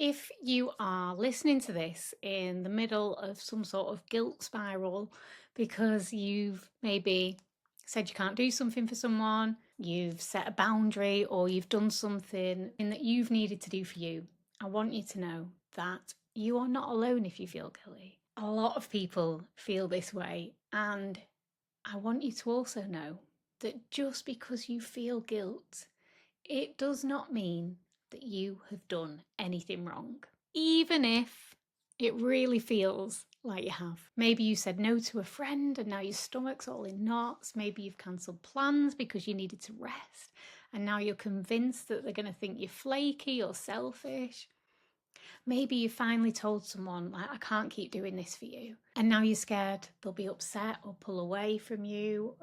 If you are listening to this in the middle of some sort of guilt spiral because you've maybe said you can't do something for someone, you've set a boundary, or you've done something that you've needed to do for you, I want you to know that you are not alone if you feel guilty. A lot of people feel this way, and I want you to also know that just because you feel guilt, it does not mean that you have done anything wrong, even if it really feels like you have. Maybe you said no to a friend and now your stomach's all in knots. Maybe you've cancelled plans because you needed to rest and now you're convinced that they're going to think you're flaky or selfish. Maybe you finally told someone, like, I can't keep doing this for you. And now you're scared they'll be upset or pull away from you,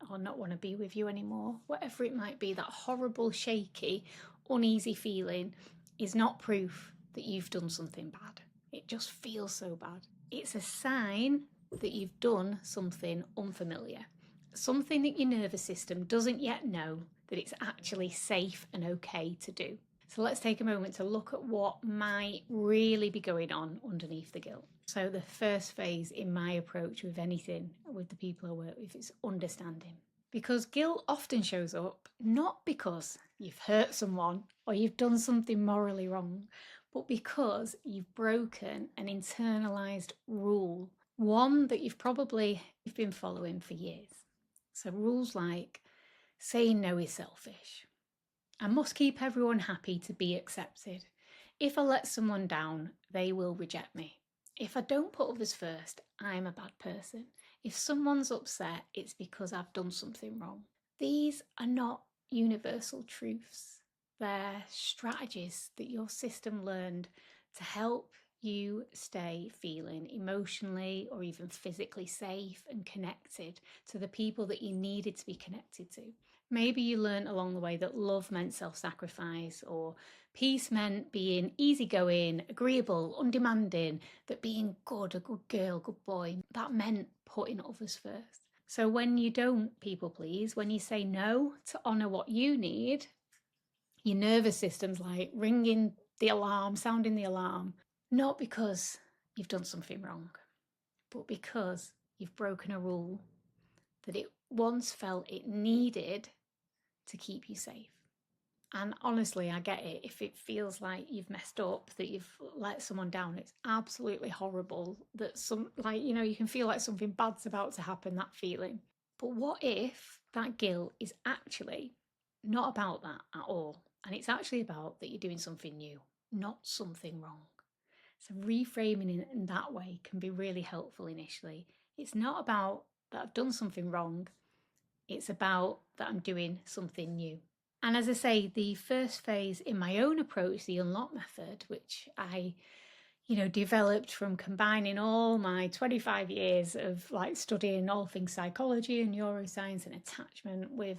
or not want to be with you anymore. Whatever it might be, that horrible, shaky, uneasy feeling is not proof that you've done something bad. It just feels so bad. It's a sign that you've done something unfamiliar, something that your nervous system doesn't yet know that it's actually safe and okay to do. So let's take a moment to look at what might really be going on underneath the guilt. So the first phase in my approach with anything, with the people I work with, is understanding. Because guilt often shows up not because you've hurt someone or you've done something morally wrong, but because you've broken an internalized rule, one that you've been following for years. So rules like saying no is selfish. I must keep everyone happy to be accepted. If I let someone down, they will reject me. If I don't put others first, I'm a bad person. If someone's upset, it's because I've done something wrong. These are not universal truths. They're strategies that your system learned to help you stay feeling emotionally or even physically safe and connected to the people that you needed to be connected to. Maybe you learned along the way that love meant self-sacrifice, or peace meant being easygoing, agreeable, undemanding, that being good, a good girl, good boy, that meant putting others first. So when you don't people please, when you say no to honour what you need, your nervous system's like ringing the alarm, sounding the alarm, not because you've done something wrong, but because you've broken a rule that it once felt it needed to keep you safe. And honestly, I get it. If it feels like you've messed up, that you've let someone down, it's absolutely horrible that you can feel like something bad's about to happen, that feeling. But what if that guilt is actually not about that at all? And it's actually about that you're doing something new, not something wrong. So reframing it in that way can be really helpful initially. It's not about that I've done something wrong. It's about that I'm doing something new. And as I say, the first phase in my own approach, the unlock method, which I developed from combining all my 25 years of studying all things psychology and neuroscience and attachment with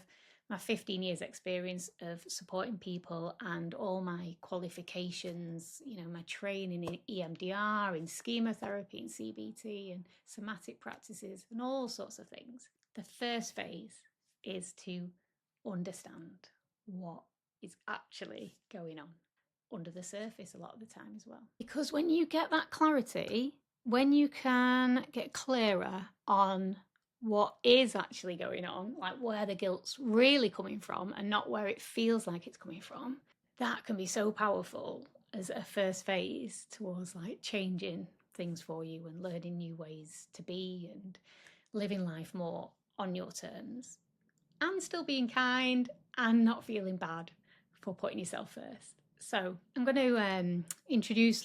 my 15 years experience of supporting people and all my qualifications, my training in EMDR, in schema therapy, in CBT and somatic practices and all sorts of things. The first phase is to understand what is actually going on under the surface a lot of the time as well. Because when you get that clarity, when you can get clearer on what is actually going on, like where the guilt's really coming from and not where it feels like it's coming from, that can be so powerful as a first phase towards changing things for you and learning new ways to be and living life more on your terms and still being kind and not feeling bad for putting yourself first. So I'm going to introduce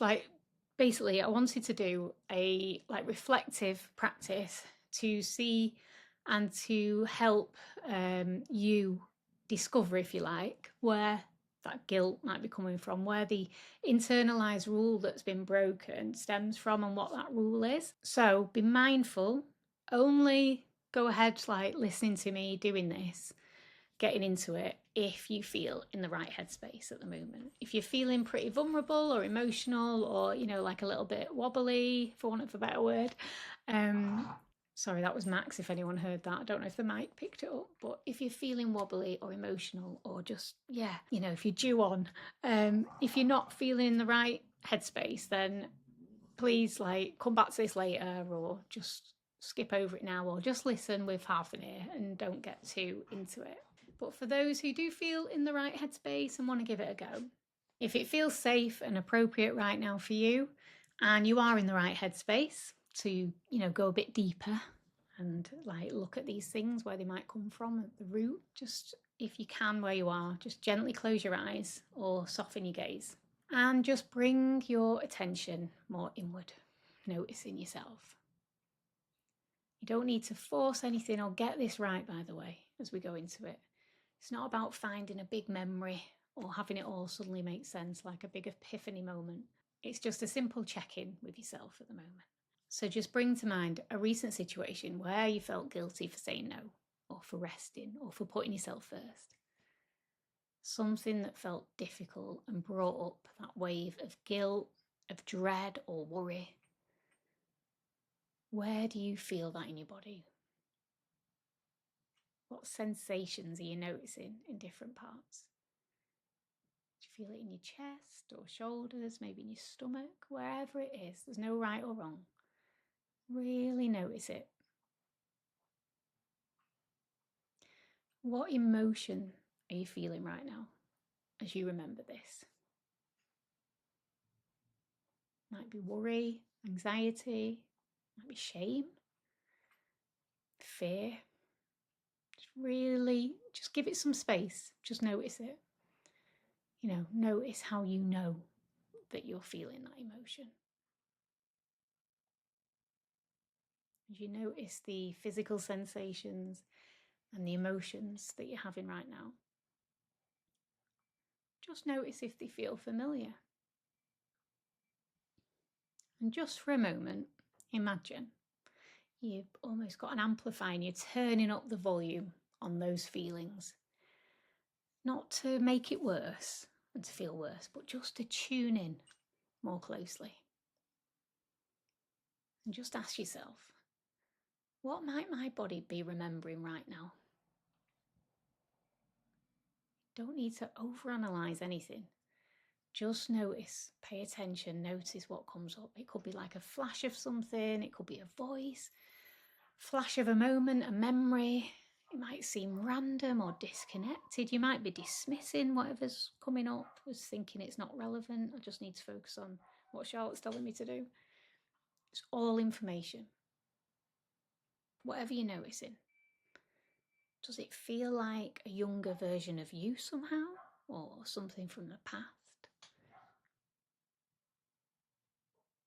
basically I wanted to do a reflective practice to see and to help you discover, if you like, where that guilt might be coming from, where the internalized rule that's been broken stems from and what that rule is. So be mindful, only go ahead listening to me doing this, getting into it, if you feel in the right headspace at the moment. If you're feeling pretty vulnerable or emotional or, a little bit wobbly, for want of a better word, Sorry, that was Max if anyone heard that. I don't know if the mic picked it up, but if you're feeling wobbly or emotional or just, yeah, if you due on, if you're not feeling in the right headspace, then please come back to this later or just skip over it now or just listen with half an ear and don't get too into it. But for those who do feel in the right headspace and want to give it a go, if it feels safe and appropriate right now for you and you are in the right headspace to, go a bit deeper and look at these things where they might come from at the root, just if you can where you are, just gently close your eyes or soften your gaze and just bring your attention more inward, noticing yourself. You don't need to force anything or get this right, by the way, as we go into it. It's not about finding a big memory or having it all suddenly make sense like a big epiphany moment. It's just a simple check-in with yourself at the moment. So just bring to mind a recent situation where you felt guilty for saying no, or for resting, or for putting yourself first. Something that felt difficult and brought up that wave of guilt, of dread or worry. Where do you feel that in your body? What sensations are you noticing in different parts? Do you feel it in your chest or shoulders, maybe in your stomach, wherever it is? There's no right or wrong. Really notice it. What emotion are you feeling right now as you remember this? Might be worry, anxiety, might be shame, fear. Just give it some space. Just notice it. Notice how you know that you're feeling that emotion. As you notice the physical sensations and the emotions that you're having right now, just notice if they feel familiar. And just for a moment, imagine you've almost got an amplifier and you're turning up the volume on those feelings. Not to make it worse and to feel worse, but just to tune in more closely. And just ask yourself, what might my body be remembering right now? Don't need to overanalyze anything. Just notice, pay attention, notice what comes up. It could be like a flash of something, it could be a voice, flash of a moment, a memory. It might seem random or disconnected. You might be dismissing whatever's coming up as thinking it's not relevant. I just need to focus on what Charlotte's telling me to do. It's all information. Whatever you're noticing. Does it feel like a younger version of you somehow? Or something from the past?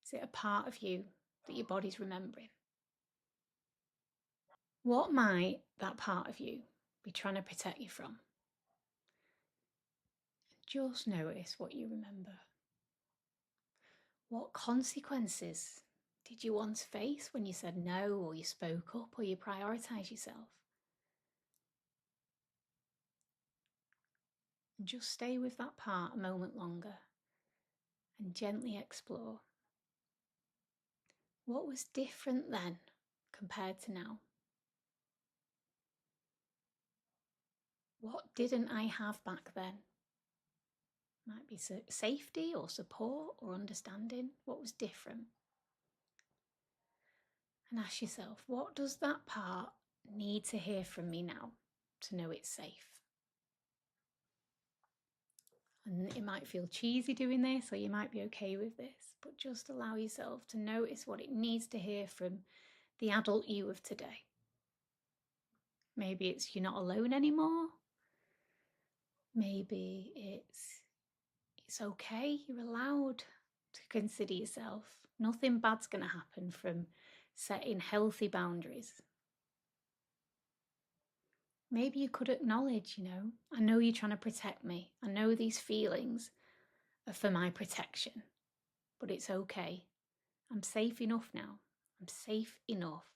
Is it a part of you that your body's remembering? What might that part of you be trying to protect you from? Just notice what you remember. What consequences did you once face when you said no, or you spoke up, or you prioritised yourself? And just stay with that part a moment longer and gently explore. What was different then compared to now? What didn't I have back then? Might be safety or support or understanding. What was different? And ask yourself, what does that part need to hear from me now to know it's safe? And it might feel cheesy doing this, or you might be okay with this, but just allow yourself to notice what it needs to hear from the adult you of today. Maybe it's you're not alone anymore. Maybe it's okay, you're allowed to consider yourself. Nothing bad's going to happen from setting healthy boundaries. Maybe you could acknowledge, I know you're trying to protect me. I know these feelings are for my protection, but it's okay. I'm safe enough now. I'm safe enough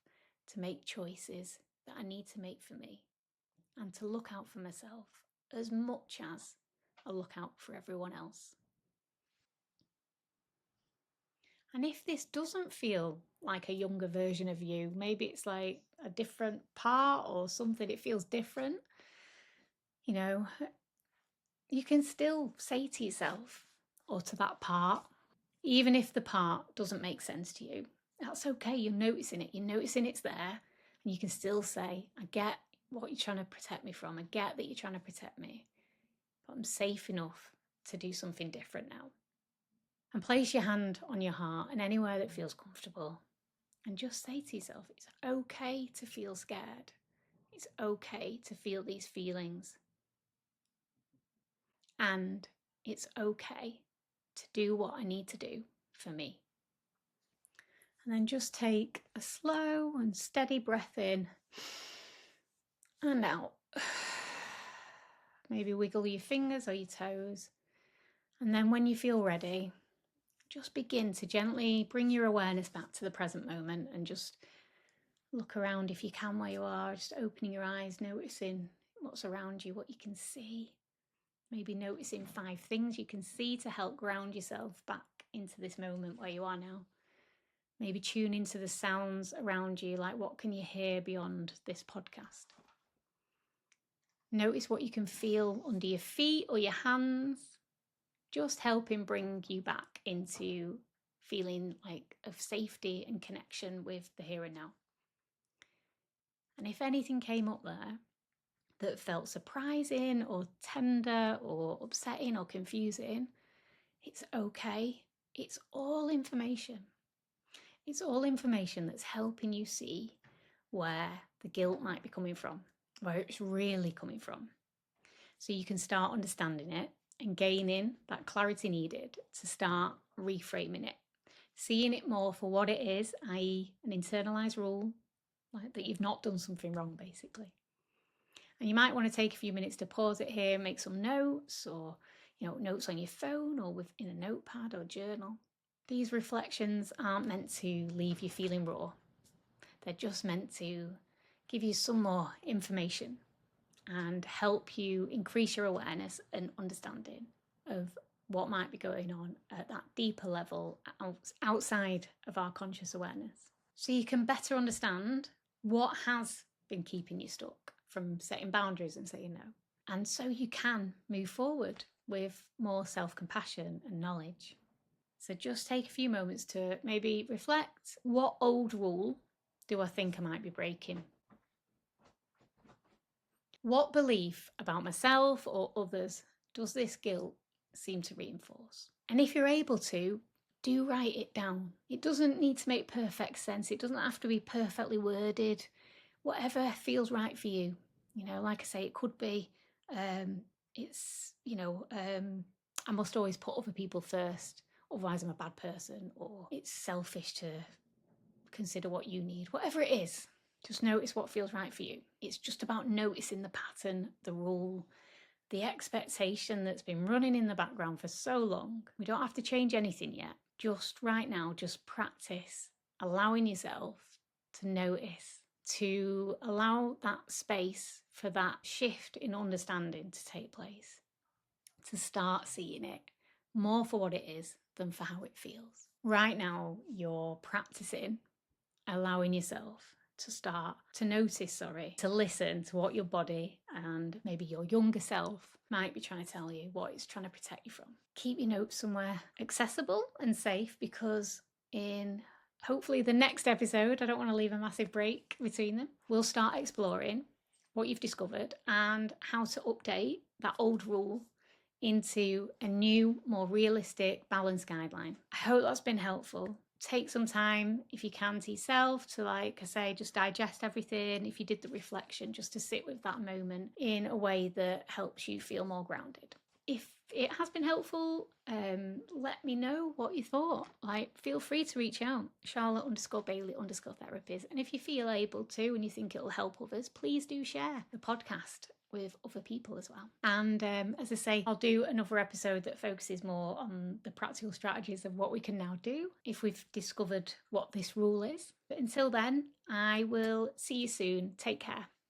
to make choices that I need to make for me and to look out for myself as much as I look out for everyone else. And if this doesn't feel like a younger version of you, maybe it's like a different part or something, it feels different, you know, you can still say to yourself or to that part, even if the part doesn't make sense to you, that's okay. You're noticing it. You're noticing it's there. And you can still say, I get what you're trying to protect me from. I get that you're trying to protect me. But I'm safe enough to do something different now. And place your hand on your heart and anywhere that feels comfortable. And just say to yourself, it's okay to feel scared. It's okay to feel these feelings. And it's okay to do what I need to do for me. And then just take a slow and steady breath in and out. Maybe wiggle your fingers or your toes. And then when you feel ready, just begin to gently bring your awareness back to the present moment and just look around if you can where you are, just opening your eyes, noticing what's around you, what you can see. Maybe noticing 5 things you can see to help ground yourself back into this moment where you are now. Maybe tune into the sounds around you, like what can you hear beyond this podcast? Notice what you can feel under your feet or your hands, just helping bring you back into feeling like of safety and connection with the here and now. And if anything came up there that felt surprising or tender or upsetting or confusing, it's okay. It's all information. It's all information that's helping you see where the guilt might be coming from, where it's really coming from. So you can start understanding it and gaining that clarity needed to start reframing it, seeing it more for what it is, i.e. an internalized rule, like that you've not done something wrong, basically. And you might want to take a few minutes to pause it here, make some notes or notes on your phone or in a notepad or journal. These reflections aren't meant to leave you feeling raw. They're just meant to give you some more information and help you increase your awareness and understanding of what might be going on at that deeper level outside of our conscious awareness. So you can better understand what has been keeping you stuck from setting boundaries and saying no. And so you can move forward with more self-compassion and knowledge. So just take a few moments to maybe reflect, what old rule do I think I might be breaking? What belief about myself or others does this guilt seem to reinforce? And if you're able to, do write it down. It doesn't need to make perfect sense. It doesn't have to be perfectly worded. Whatever feels right for you. Like I say, it could be, I must always put other people first, otherwise I'm a bad person, or it's selfish to consider what you need. Whatever it is, just notice what feels right for you. It's just about noticing the pattern, the rule, the expectation that's been running in the background for so long. We don't have to change anything yet. Just right now, just practice allowing yourself to notice, to allow that space for that shift in understanding to take place, to start seeing it more for what it is than for how it feels. Right now, you're practicing allowing yourself to start to notice, to listen to what your body and maybe your younger self might be trying to tell you, what it's trying to protect you from. Keep your notes somewhere accessible and safe, because in hopefully the next episode, I don't want to leave a massive break between them, we'll start exploring what you've discovered and how to update that old rule into a new, more realistic, balanced guideline. I hope that's been helpful. Take some time, if you can, to yourself to, like I say, just digest everything. If you did the reflection, just to sit with that moment in a way that helps you feel more grounded. If it has been helpful, let me know what you thought. Feel free to reach out, Charlotte_Bailey_therapist. And if you feel able to and you think it'll help others, please do share the podcast with other people as well. And as I say, I'll do another episode that focuses more on the practical strategies of what we can now do if we've discovered what this rule is. But until then, I will see you soon. Take care.